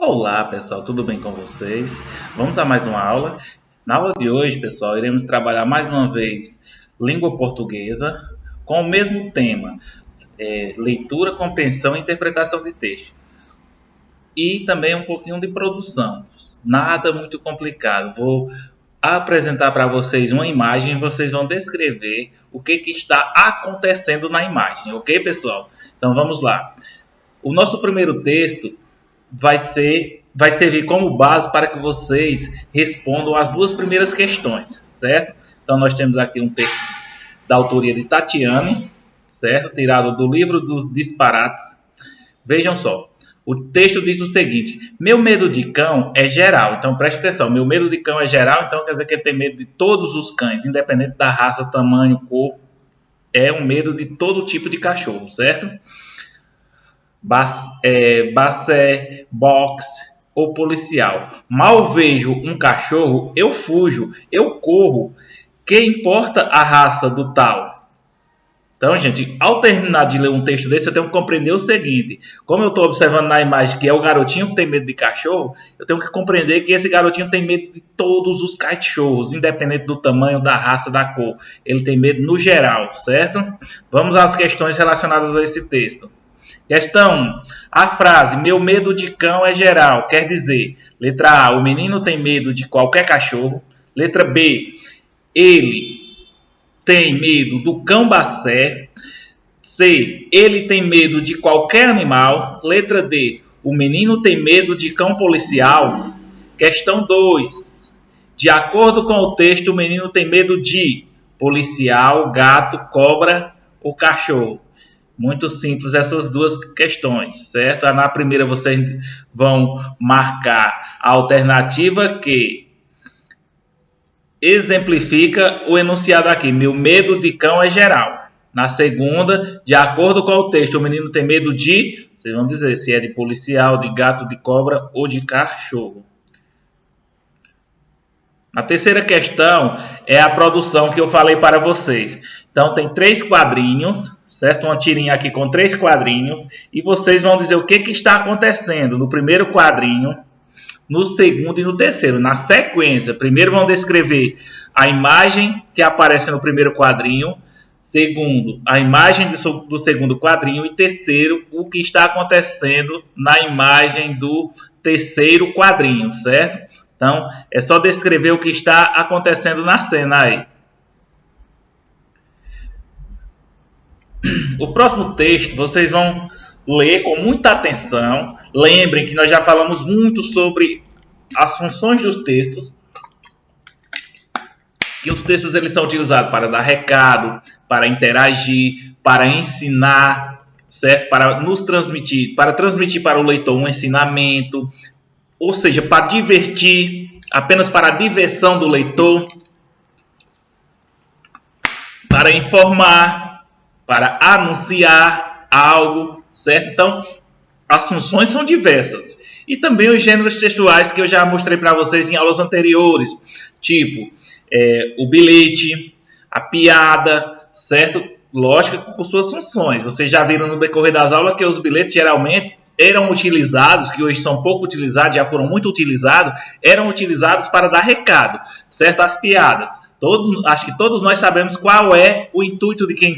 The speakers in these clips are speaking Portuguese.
Olá pessoal, tudo bem com vocês? Vamos a mais uma aula. Na aula de hoje, pessoal, iremos trabalhar mais uma vez língua portuguesa com o mesmo tema, leitura, compreensão e interpretação de texto. E também um pouquinho de produção. Nada muito complicado. Vou apresentar para vocês uma imagem e vocês vão descrever o que está acontecendo na imagem, ok, pessoal? Então vamos lá. O nosso primeiro texto vai servir como base para que vocês respondam as duas primeiras questões, certo? Então nós temos aqui um texto da autoria de Tatiane, certo? Tirado do livro dos disparates. Vejam só, o texto diz o seguinte: meu medo de cão é geral. Então preste atenção, meu medo de cão é geral, então quer dizer que ele tem medo de todos os cães, independente da raça, tamanho, cor. É um medo de todo tipo de cachorro, certo? Basset, box ou policial. Mal vejo um cachorro, eu fujo, eu corro. Que importa a raça do tal? Então, gente, ao terminar de ler um texto desse, eu tenho que compreender o seguinte: como eu estou observando na imagem que é o garotinho que tem medo de cachorro, eu tenho que compreender que esse garotinho tem medo de todos os cachorros, independente do tamanho, da raça, da cor. Ele tem medo no geral, certo? Vamos às questões relacionadas a esse texto. Questão 1. A frase meu medo de cão é geral quer dizer: letra A, o menino tem medo de qualquer cachorro. Letra B, ele tem medo do cão Basset. C, ele tem medo de qualquer animal. Letra D, o menino tem medo de cão policial. Questão 2. De acordo com o texto, o menino tem medo de policial, gato, cobra ou cachorro. Muito simples essas duas questões, certo? Na primeira vocês vão marcar a alternativa que exemplifica o enunciado aqui. Meu medo de cão é geral. Na segunda, de acordo com o texto, o menino tem medo de... Vocês vão dizer se é de policial, de gato, de cobra ou de cachorro. A terceira questão é a produção que eu falei para vocês. Então, tem 3 quadrinhos, certo? Uma tirinha aqui com 3 quadrinhos. E vocês vão dizer o que está acontecendo no primeiro quadrinho, no segundo e no terceiro. Na sequência, primeiro vão descrever a imagem que aparece no primeiro quadrinho. Segundo, a imagem do segundo quadrinho. E terceiro, o que está acontecendo na imagem do terceiro quadrinho, certo? Então, é só descrever o que está acontecendo na cena aí. O próximo texto vocês vão ler com muita atenção. Lembrem que nós já falamos muito sobre as funções dos textos. Que os textos eles são utilizados para dar recado, para interagir, para ensinar, certo? Para nos transmitir, para transmitir para o leitor um ensinamento, ou seja, para divertir, apenas para a diversão do leitor, para informar, para anunciar algo, certo? Então, as funções são diversas. E também os gêneros textuais que eu já mostrei para vocês em aulas anteriores, tipo o bilhete, a piada, certo? Lógico, com suas funções. Vocês já viram no decorrer das aulas que os bilhetes geralmente eram utilizados, que hoje são pouco utilizados, já foram muito utilizados, eram utilizados para dar recado, certo? As piadas. Acho que todos nós sabemos qual é o intuito de quem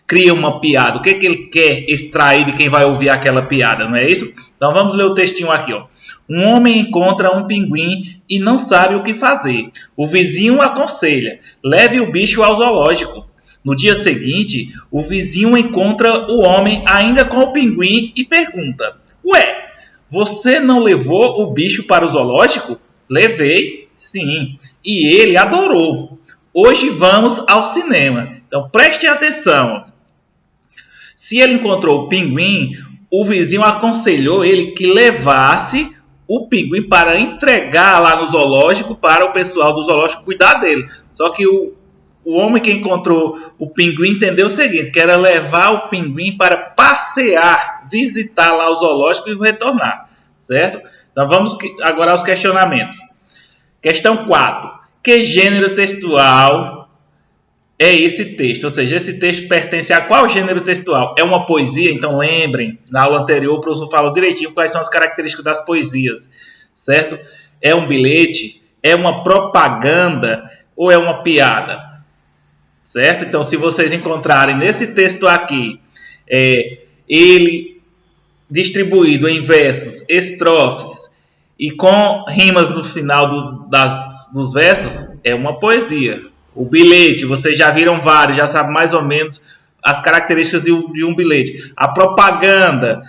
cria uma piada, o que ele quer extrair de quem vai ouvir aquela piada, não é isso? Então vamos ler o textinho aqui, ó. Um homem encontra um pinguim e não sabe o que fazer. O vizinho aconselha: leve o bicho ao zoológico. No dia seguinte, o vizinho encontra o homem ainda com o pinguim e pergunta: ué, você não levou o bicho para o zoológico? Levei, sim, e ele adorou. Hoje vamos ao cinema. Então preste atenção. Se ele encontrou o pinguim, o vizinho aconselhou ele que levasse o pinguim para entregar lá no zoológico para o pessoal do zoológico cuidar dele. Só que o homem que encontrou o pinguim entendeu o seguinte, que era levar o pinguim para passear, visitar lá o zoológico e retornar, certo? Então vamos agora aos questionamentos. Questão 4. Que gênero textual é esse texto, ou seja, esse texto pertence a qual gênero textual? É uma poesia? Então lembrem, na aula anterior o professor falou direitinho quais são as características das poesias, certo? É um bilhete? É uma propaganda? Ou é uma piada? Certo? Então, se vocês encontrarem nesse texto aqui, ele distribuído em versos, estrofes e com rimas no final dos versos, é uma poesia. O bilhete, vocês já viram vários, já sabem mais ou menos as características de um bilhete. A propaganda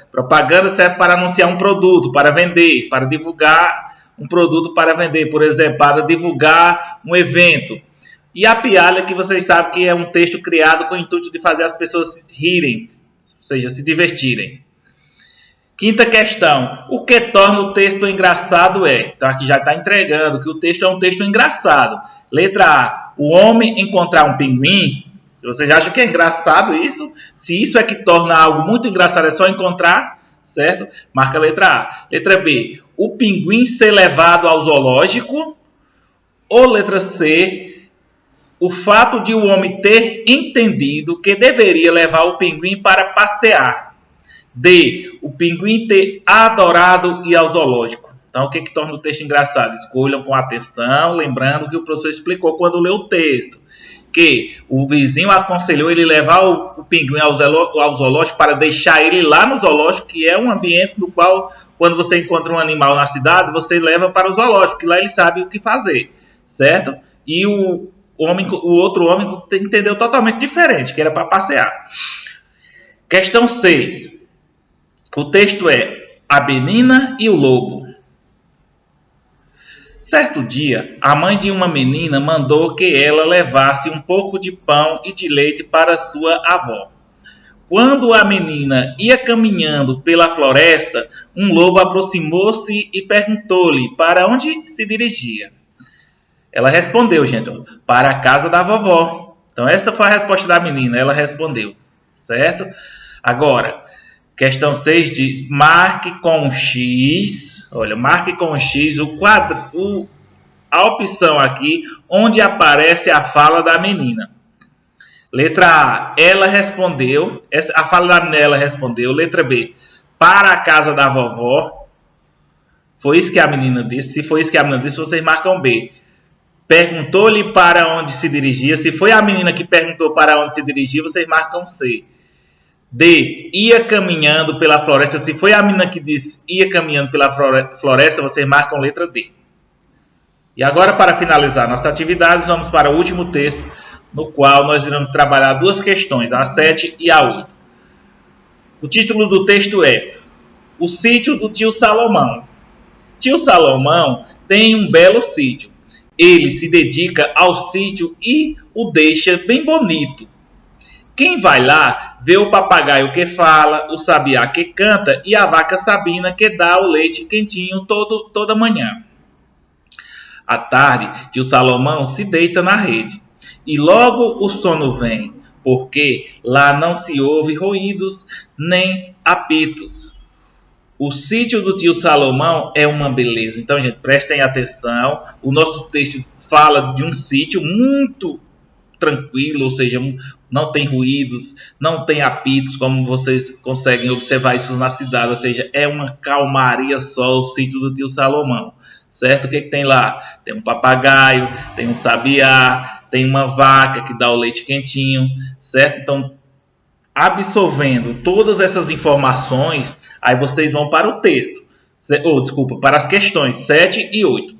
serve para anunciar um produto, para vender, para divulgar um produto para vender, por exemplo, para divulgar um evento. E a piada, que vocês sabem que é um texto criado com o intuito de fazer as pessoas rirem, ou seja, se divertirem. Quinta questão, o que torna o texto engraçado é? Então aqui já está entregando que o texto é um texto engraçado. Letra A, o homem encontrar um pinguim. Se vocês acham que é engraçado isso, se isso é que torna algo muito engraçado, é só encontrar, certo? Marca a letra A. Letra B, o pinguim ser levado ao zoológico. Ou letra C, o fato de o homem ter entendido que deveria levar o pinguim para passear. D, o pinguim ter adorado ir ao zoológico. Então, o que torna o texto engraçado? Escolham com atenção, lembrando que o professor explicou quando leu o texto. Que o vizinho aconselhou ele levar o pinguim ao zoológico para deixar ele lá no zoológico, que é um ambiente no qual, quando você encontra um animal na cidade, você leva para o zoológico, que lá ele sabe o que fazer, certo? E o outro homem entendeu totalmente diferente, que era para passear. Questão 6. O texto é A Menina e o Lobo. Certo dia, a mãe de uma menina mandou que ela levasse um pouco de pão e de leite para sua avó. Quando a menina ia caminhando pela floresta, um lobo aproximou-se e perguntou-lhe para onde se dirigia. Ela respondeu, gente, para a casa da vovó. Então, esta foi a resposta da menina, ela respondeu, certo? Agora, questão 6 diz, marque com X, olha, marque com X a opção aqui onde aparece a fala da menina. Letra A, ela respondeu, a fala da menina ela respondeu. Letra B, para a casa da vovó. Foi isso que a menina disse. Se foi isso que a menina disse, vocês marcam B. Perguntou-lhe para onde se dirigia. Se foi a menina que perguntou para onde se dirigia, vocês marcam C. D, ia caminhando pela floresta. Se foi a menina que disse ia caminhando pela floresta, vocês marcam letra D. E agora, para finalizar nossas atividades, vamos para o último texto, no qual nós iremos trabalhar duas questões, a 7 e a 8. O título do texto é O Sítio do Tio Salomão. Tio Salomão tem um belo sítio. Ele se dedica ao sítio e o deixa bem bonito. Quem vai lá vê o papagaio que fala, o sabiá que canta e a vaca Sabina que dá o leite quentinho toda manhã. À tarde, tio Salomão se deita na rede e logo o sono vem, porque lá não se ouve ruídos nem apitos. O sítio do tio Salomão é uma beleza. Então, gente, prestem atenção. O nosso texto fala de um sítio muito tranquilo, ou seja, não tem ruídos, não tem apitos, como vocês conseguem observar isso na cidade, ou seja, é uma calmaria só o sítio do tio Salomão, certo? O que tem lá? Tem um papagaio, tem um sabiá, tem uma vaca que dá o leite quentinho, certo? Então, absorvendo todas essas informações, aí vocês vão para o texto, para as questões 7 e 8.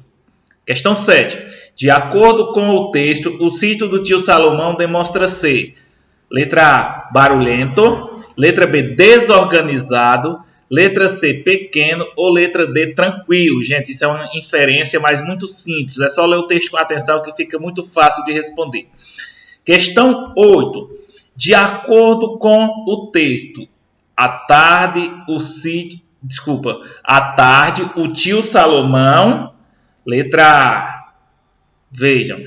Questão 7. De acordo com o texto, o sítio do tio Salomão demonstra ser letra A, barulhento, letra B, desorganizado, letra C, pequeno ou letra D, tranquilo. Gente, isso é uma inferência, mas muito simples. É só ler o texto com atenção que fica muito fácil de responder. Questão 8. De acordo com o texto, à tarde o tio Salomão, letra A. Vejam.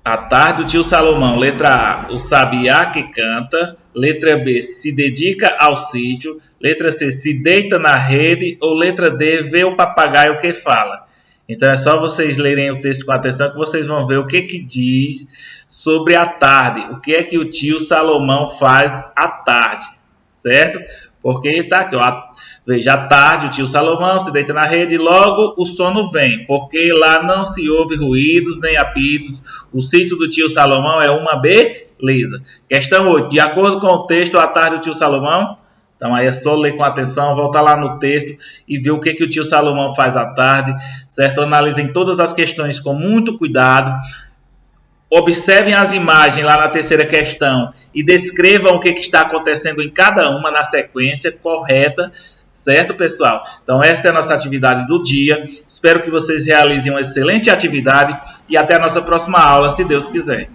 À tarde, o tio Salomão, letra A, o sabiá que canta. Letra B, se dedica ao sítio. Letra C, se deita na rede. Ou letra D, vê o papagaio que fala. Então é só vocês lerem o texto com atenção que vocês vão ver o que diz sobre a tarde. O que é que o tio Salomão faz à tarde, certo? Porque está aqui, ó. Veja, à tarde o tio Salomão se deita na rede e logo o sono vem, porque lá não se ouve ruídos nem apitos. O sítio do tio Salomão é uma beleza. Questão 8. De acordo com o texto, à tarde o tio Salomão... Então aí é só ler com atenção, voltar lá no texto e ver o que o tio Salomão faz à tarde, certo? Analisem todas as questões com muito cuidado. Observem as imagens lá na terceira questão e descrevam o que está acontecendo em cada uma na sequência correta, certo, pessoal? Então essa é a nossa atividade do dia. Espero que vocês realizem uma excelente atividade e até a nossa próxima aula, se Deus quiser.